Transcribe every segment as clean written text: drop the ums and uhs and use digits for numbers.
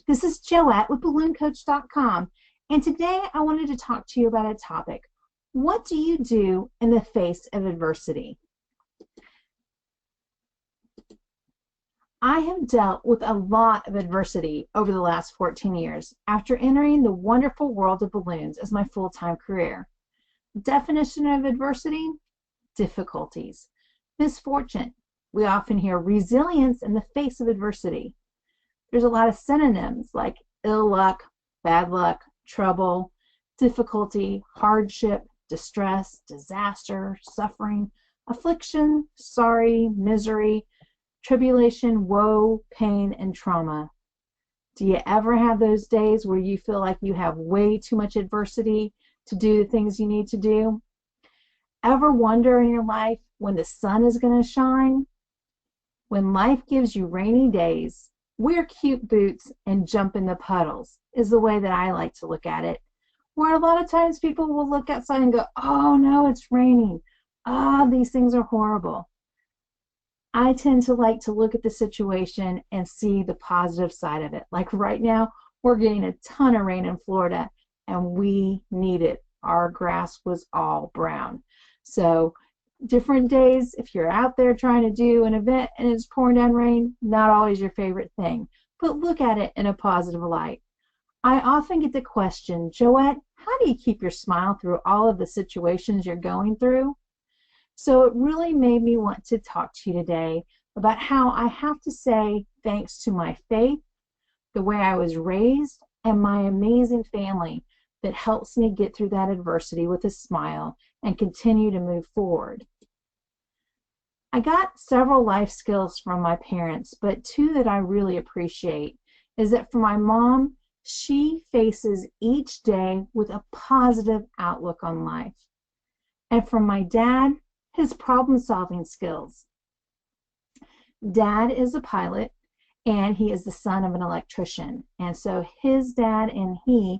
This is Joette with BalloonCoach.com, and today I wanted to talk to you about a topic. What do you do in the face of adversity? I have dealt with a lot of adversity over the last 14 years after entering the wonderful world of balloons as my full-time career. Definition of adversity: difficulties. Misfortune. We often hear resilience in the face of adversity. There's a lot of synonyms like ill luck, bad luck, trouble, difficulty, hardship, distress, disaster, suffering, affliction, sorry, misery, tribulation, woe, pain, and trauma. Do you ever have those days where you feel like you have way too much adversity to do the things you need to do? Ever wonder in your life when the sun is going to shine? When life gives you rainy days, wear cute boots and jump in the puddles is the way that I like to look at it. Where a lot of times people will look outside and go, oh no, it's raining. These things are horrible. I tend to like to look at the situation and see the positive side of it. Like right now, we're getting a ton of rain in Florida and we need it. Our grass was all brown. So different days, if you're out there trying to do an event and it's pouring down rain, not always your favorite thing, but look at it in a positive light. I often get the question, Joette, how do you keep your smile through all of the situations you're going through? So it really made me want to talk to you today about how I have to say thanks to my faith, the way I was raised, and my amazing family that helps me get through that adversity with a smile and continue to move forward. I got several life skills from my parents, but two that I really appreciate is that for my mom, she faces each day with a positive outlook on life. And from my dad, his problem-solving skills. Dad is a pilot, and he is the son of an electrician. And so his dad and he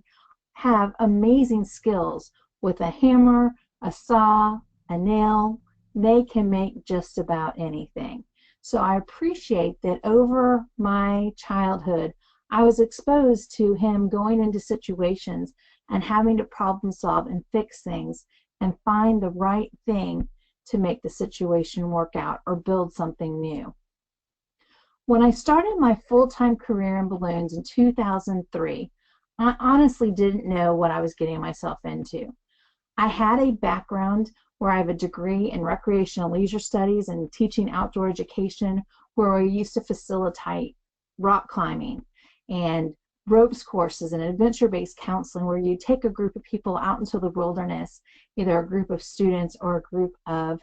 have amazing skills with a hammer, a saw, a nail. They can make just about anything. So I appreciate that over my childhood, I was exposed to him going into situations and having to problem solve and fix things and find the right thing to make the situation work out or build something new. When I started my full-time career in balloons in 2003, I honestly didn't know what I was getting myself into. I had a background where I have a degree in recreational leisure studies and teaching outdoor education, where I used to facilitate rock climbing and ropes courses and adventure-based counseling, where you take a group of people out into the wilderness, either a group of students or a group of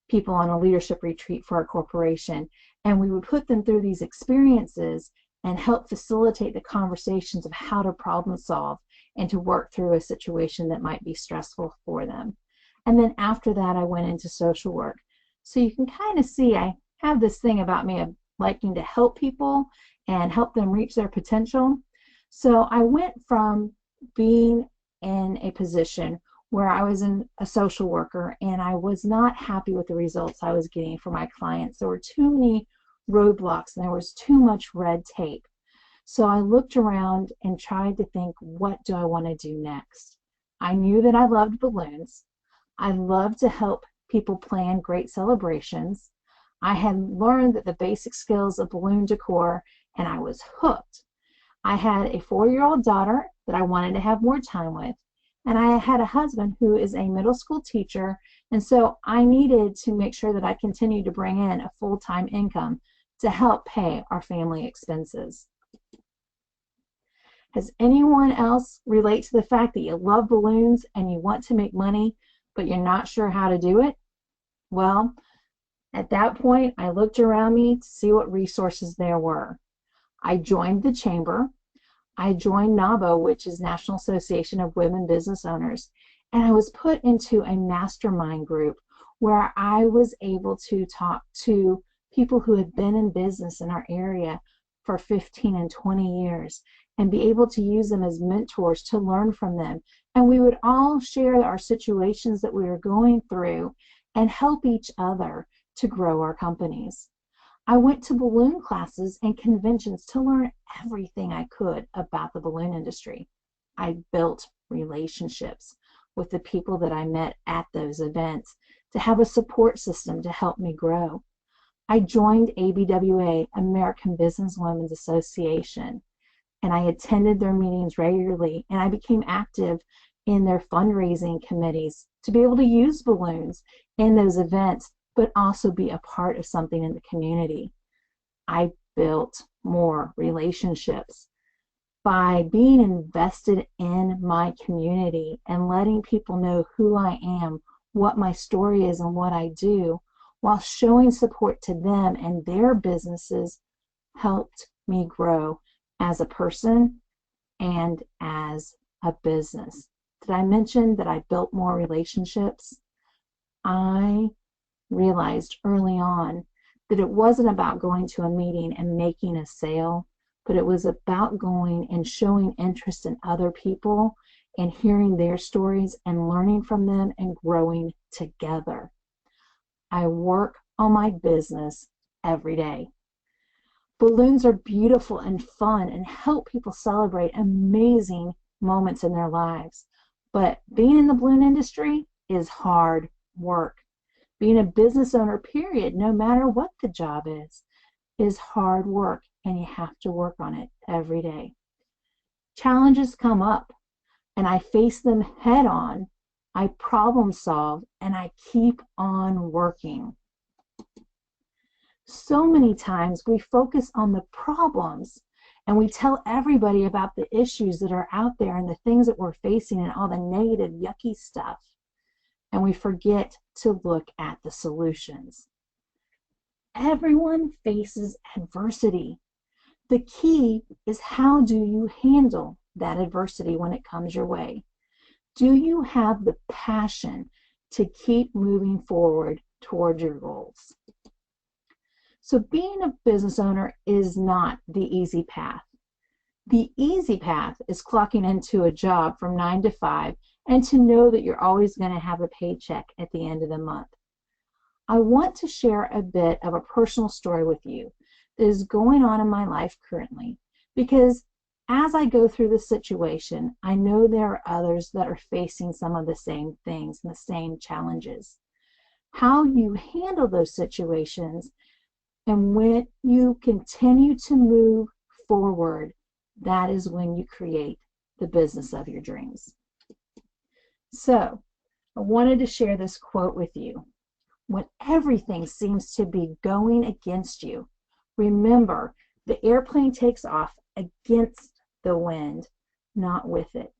people on a leadership retreat for a corporation, and we would put them through these experiences and help facilitate the conversations of how to problem solve and to work through a situation that might be stressful for them. And then after that, I went into social work. So you can kind of see I have this thing about me of liking to help people and help them reach their potential. So I went from being in a position where I was a social worker and I was not happy with the results I was getting for my clients. There were too many roadblocks and there was too much red tape. So I looked around and tried to think, what do I want to do next? I knew that I loved balloons. I loved to help people plan great celebrations. I had learned that the basic skills of balloon decor, and I was hooked. I had a 4-year-old daughter that I wanted to have more time with, and I had a husband who is a middle school teacher, and so I needed to make sure that I continued to bring in a full-time income to help pay our family expenses. Does anyone else relate to the fact that you love balloons and you want to make money, but you're not sure how to do it? Well, at that point, I looked around me to see what resources there were. I joined the chamber. I joined NABO, which is National Association of Women Business Owners, and I was put into a mastermind group where I was able to talk to people who had been in business in our area for 15 and 20 years and be able to use them as mentors to learn from them. And we would all share our situations that we were going through and help each other to grow our companies. I went to balloon classes and conventions to learn everything I could about the balloon industry. I built relationships with the people that I met at those events to have a support system to help me grow. I joined ABWA, American Businesswomen's Association, and I attended their meetings regularly, and I became active in their fundraising committees to be able to use balloons in those events, but also be a part of something in the community. I built more relationships by being invested in my community and letting people know who I am, what my story is, and what I do, while showing support to them and their businesses, helped me grow as a person and as a business. Did I mention that I built more relationships? I realized early on that it wasn't about going to a meeting and making a sale, but it was about going and showing interest in other people and hearing their stories and learning from them and growing together. I work on my business every day. Balloons are beautiful and fun and help people celebrate amazing moments in their lives. But being in the balloon industry is hard work. Being a business owner, period, no matter what the job is hard work, and you have to work on it every day. Challenges come up, and I face them head on. I problem solve, and I keep on working. So many times we focus on the problems and we tell everybody about the issues that are out there and the things that we're facing and all the negative, yucky stuff. And we forget to look at the solutions. Everyone faces adversity. The key is, how do you handle that adversity when it comes your way? Do you have the passion to keep moving forward toward your goals? So being a business owner is not the easy path. The easy path is clocking into a job from 9 to 5 and to know that you're always going to have a paycheck at the end of the month. I want to share a bit of a personal story with you that is going on in my life currently, because as I go through this situation, I know there are others that are facing some of the same things and the same challenges. How you handle those situations and when you continue to move forward, that is when you create the business of your dreams. So, I wanted to share this quote with you. When everything seems to be going against you, remember, the airplane takes off against the wind, not with it.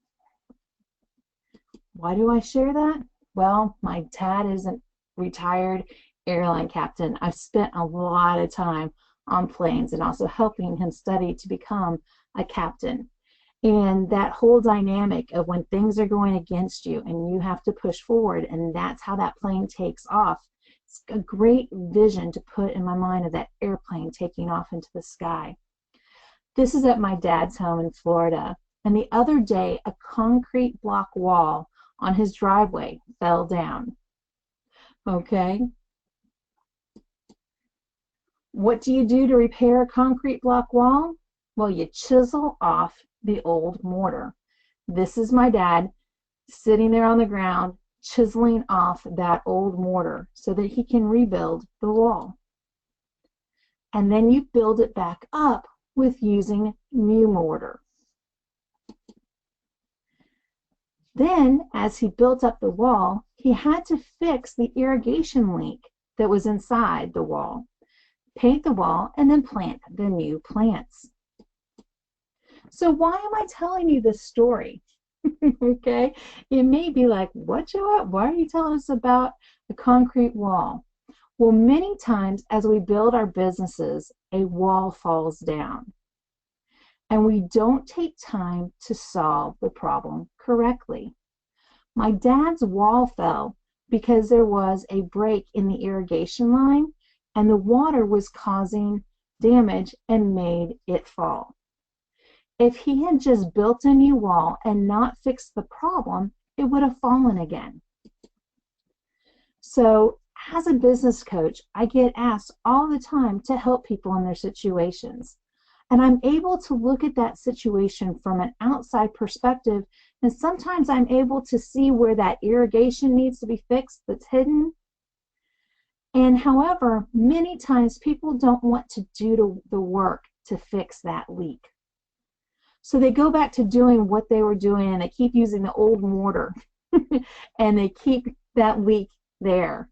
Why do I share that? Well, my dad is a retired airline captain. I've spent a lot of time on planes and also helping him study to become a captain. And that whole dynamic of when things are going against you and you have to push forward, and that's how that plane takes off. It's a great vision to put in my mind of that airplane taking off into the sky. This is at my dad's home in Florida. And the other day, a concrete block wall on his driveway fell down. Okay? What do you do to repair a concrete block wall? Well, you chisel off the old mortar. This is my dad sitting there on the ground chiseling off that old mortar so that he can rebuild the wall. And then you build it back up with using new mortar. Then, as he built up the wall, he had to fix the irrigation leak that was inside the wall, paint the wall, and then plant the new plants. So why am I telling you this story? Okay, it may be like, what, Joette? Why are you telling us about the concrete wall? Well, many times as we build our businesses, a wall falls down, and we don't take time to solve the problem correctly. My dad's wall fell because there was a break in the irrigation line, and the water was causing damage and made it fall. If he had just built a new wall and not fixed the problem, it would have fallen again. So As a business coach, I get asked all the time to help people in their situations. And I'm able to look at that situation from an outside perspective. And sometimes I'm able to see where that irrigation needs to be fixed that's hidden. And however, many times people don't want to do the work to fix that leak. So they go back to doing what they were doing, and they keep using the old mortar and they keep that leak there.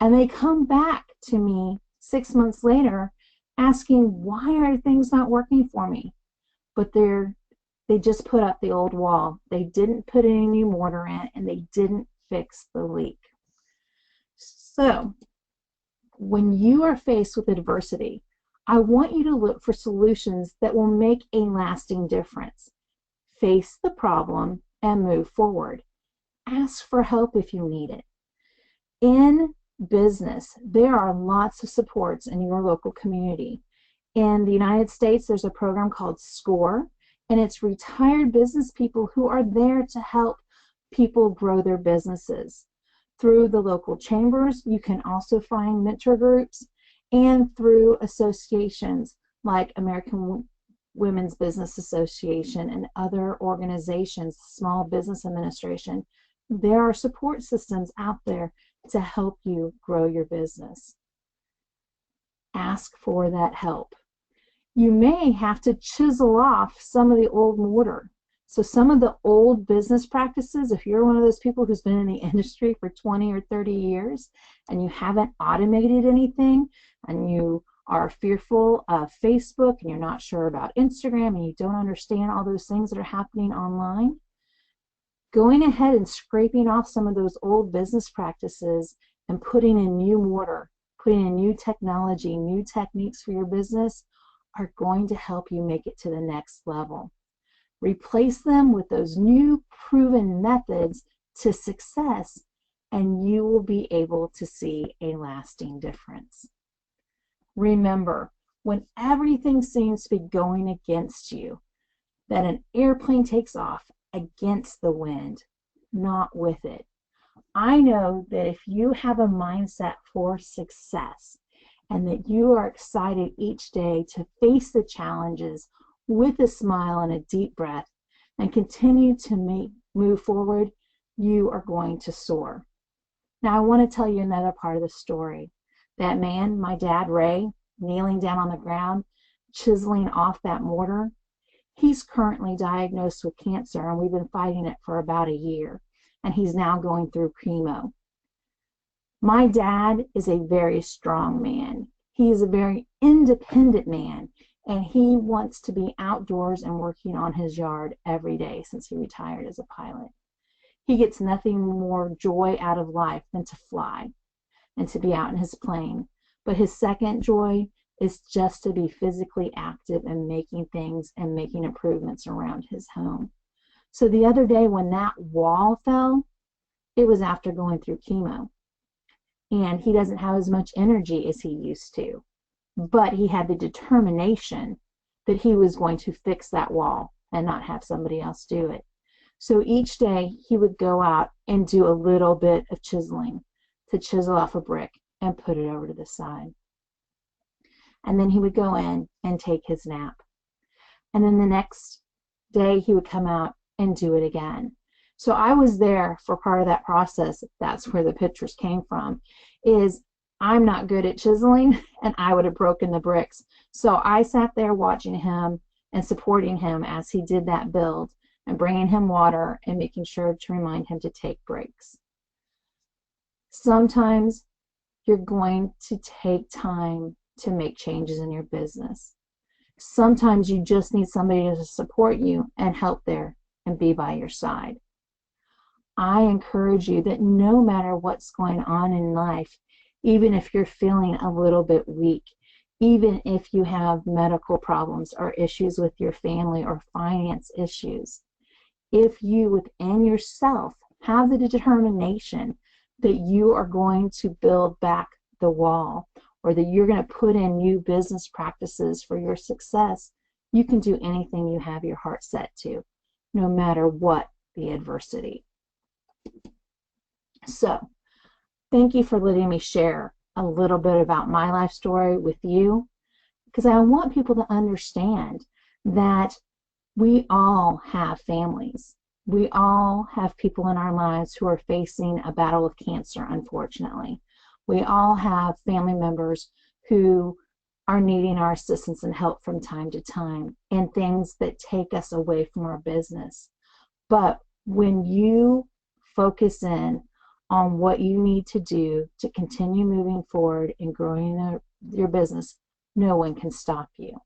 And they come back to me 6 months later asking, why are things not working for me? But they just put up the old wall. They didn't put any new mortar in, and they didn't fix the leak. So when you are faced with adversity, I want you to look for solutions that will make a lasting difference. Face the problem and move forward. Ask for help if you need it. In business, there are lots of supports in your local community. In the United States, there's a program called SCORE, and it's retired business people who are there to help people grow their businesses. Through the local chambers, you can also find mentor groups, and through associations like American Women's Business Association and other organizations, Small Business Administration. There are support systems out there to help you grow your business. Ask for that help. You may have to chisel off some of the old mortar. So some of the old business practices, if you're one of those people who's been in the industry for 20 or 30 years and you haven't automated anything, and you are fearful of Facebook, and you're not sure about Instagram, and you don't understand all those things that are happening online, going ahead and scraping off some of those old business practices and putting in new mortar, putting in new technology, new techniques for your business are going to help you make it to the next level. Replace them with those new proven methods to success, and you will be able to see a lasting difference. Remember, when everything seems to be going against you, that an airplane takes off against the wind, not with it. I know that if you have a mindset for success and that you are excited each day to face the challenges with a smile and a deep breath and continue to move forward, you are going to soar. Now, I want to tell you another part of the story. That man, my dad, Ray, kneeling down on the ground, chiseling off that mortar, he's currently diagnosed with cancer, and we've been fighting it for about a year, and he's now going through chemo. My dad is a very strong man. He is a very independent man, and he wants to be outdoors and working on his yard every day since he retired as a pilot. He gets nothing more joy out of life than to fly and to be out in his plane. But his second joy is just to be physically active and making things and making improvements around his home. So the other day when that wall fell, it was after going through chemo. And he doesn't have as much energy as he used to. But he had the determination that he was going to fix that wall and not have somebody else do it. So each day he would go out and do a little bit of chiseling to chisel off a brick and put it over to the side. And then he would go in and take his nap. And then the next day he would come out and do it again. So I was there for part of that process. That's where the pictures came from. Is I'm not good at chiseling, and I would have broken the bricks. So I sat there watching him and supporting him as he did that build and bringing him water and making sure to remind him to take breaks. Sometimes you're going to take time to make changes in your business. Sometimes you just need somebody to support you and help there and be by your side. I encourage you that no matter what's going on in life, even if you're feeling a little bit weak, even if you have medical problems or issues with your family or finance issues, if you within yourself have the determination that you are going to build back the wall, or that you're going to put in new business practices for your success, you can do anything you have your heart set to, no matter what the adversity. So, Thank you for letting me share a little bit about my life story with you, because I want people to understand that we all have families. We all have people in our lives who are facing a battle with cancer, unfortunately. We all have family members who are needing our assistance and help from time to time, and things that take us away from our business. But when you focus in on what you need to do to continue moving forward and growing your business, no one can stop you.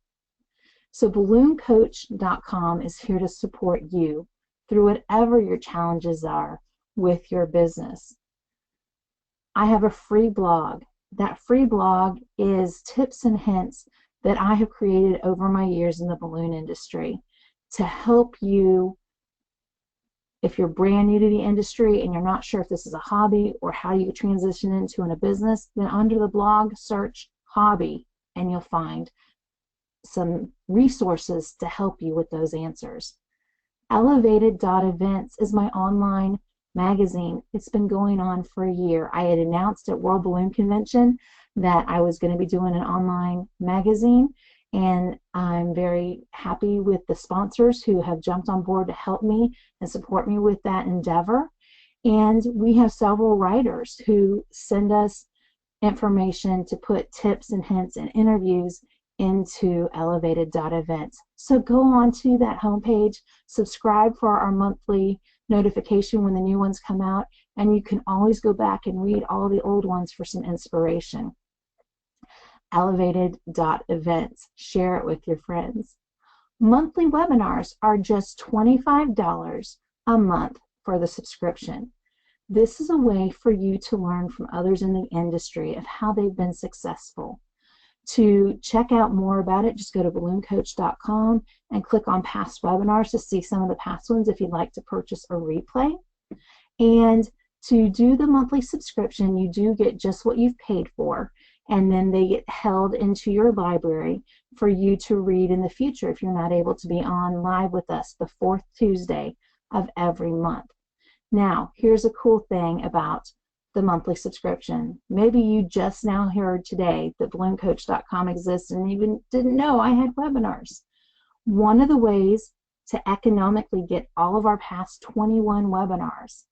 So BalloonCoach.com is here to support you through whatever your challenges are with your business. I have a free blog. That free blog is tips and hints that I have created over my years in the balloon industry to help you. If you're brand new to the industry and you're not sure if this is a hobby or how you transition into a business, then under the blog, search hobby, and you'll find some resources to help you with those answers. Elevated.events is my online magazine. It's been going on for a year. I had announced at World Balloon Convention that I was going to be doing an online magazine, and I'm very happy with the sponsors who have jumped on board to help me and support me with that endeavor. And we have several writers who send us information to put tips and hints and interviews into elevated.events. So go on to that homepage, subscribe for our monthly notification when the new ones come out, and you can always go back and read all the old ones for some inspiration. Elevated.events. Share it with your friends. Monthly webinars are just $25 a month for the subscription. This is a way for you to learn from others in the industry of how they've been successful. To check out more about it, just go to BalloonCoach.com and click on past webinars to see some of the past ones if you'd like to purchase a replay. And to do the monthly subscription, you do get just what you've paid for, and then they get held into your library for you to read in the future if you're not able to be on live with us the fourth Tuesday of every month. Now, here's a cool thing about the monthly subscription. Maybe you just now heard today that BalloonCoach.com exists and even didn't know I had webinars. One of the ways to economically get all of our past 21 webinars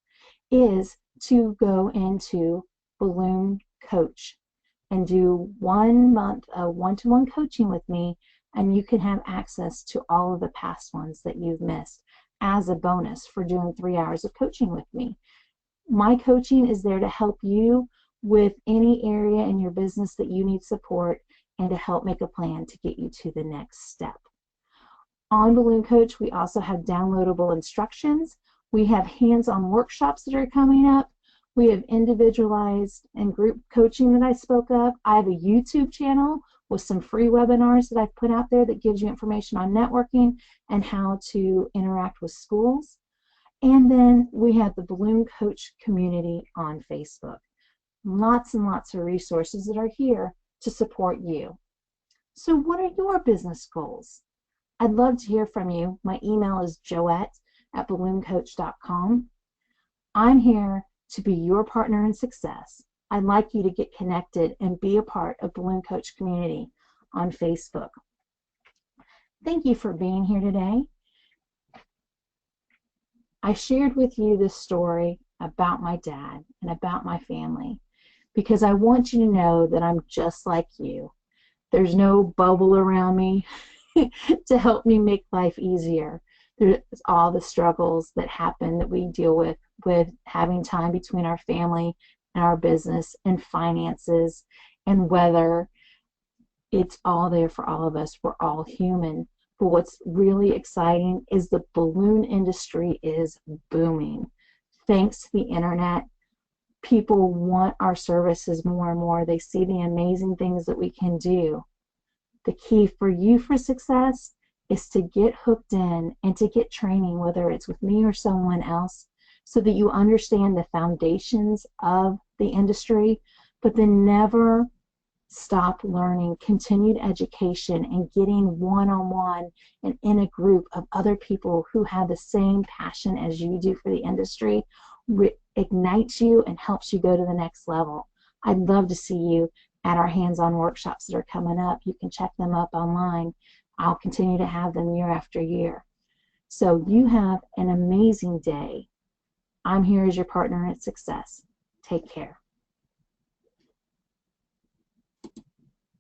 is to go into Balloon Coach and do 1 month of one-to-one coaching with me, and you can have access to all of the past ones that you've missed as a bonus for doing 3 hours of coaching with me. My coaching is there to help you with any area in your business that you need support and to help make a plan to get you to the next step. On Balloon Coach, we also have downloadable instructions. We have hands-on workshops that are coming up. We have individualized and group coaching that I spoke of. I have a YouTube channel with some free webinars that I've put out there that gives you information on networking and how to interact with schools. And then we have the Balloon Coach community on Facebook. Lots and lots of resources that are here to support you. So what are your business goals? I'd love to hear from you. My email is joette@BalloonCoach.com. I'm here to be your partner in success. I'd like you to get connected and be a part of Balloon Coach community on Facebook. Thank you for being here today. I shared with you this story about my dad and about my family because I want you to know that I'm just like you. There's no bubble around me to help me make life easier. There's all the struggles that happen that we deal with having time between our family and our business and finances and weather. It's all there for all of us. We're all human. But what's really exciting is the balloon industry is booming. Thanks to the internet, people want our services more and more. They see the amazing things that we can do. The key for you for success is to get hooked in and to get training, whether it's with me or someone else, so that you understand the foundations of the industry, but then never stop learning. Continued education and getting one-on-one and in a group of other people who have the same passion as you do for the industry ignites you and helps you go to the next level. I'd love to see you at our hands-on workshops that are coming up. You can check them up online. I'll continue to have them year after year. So you have an amazing day. I'm here as your partner in success. Take care.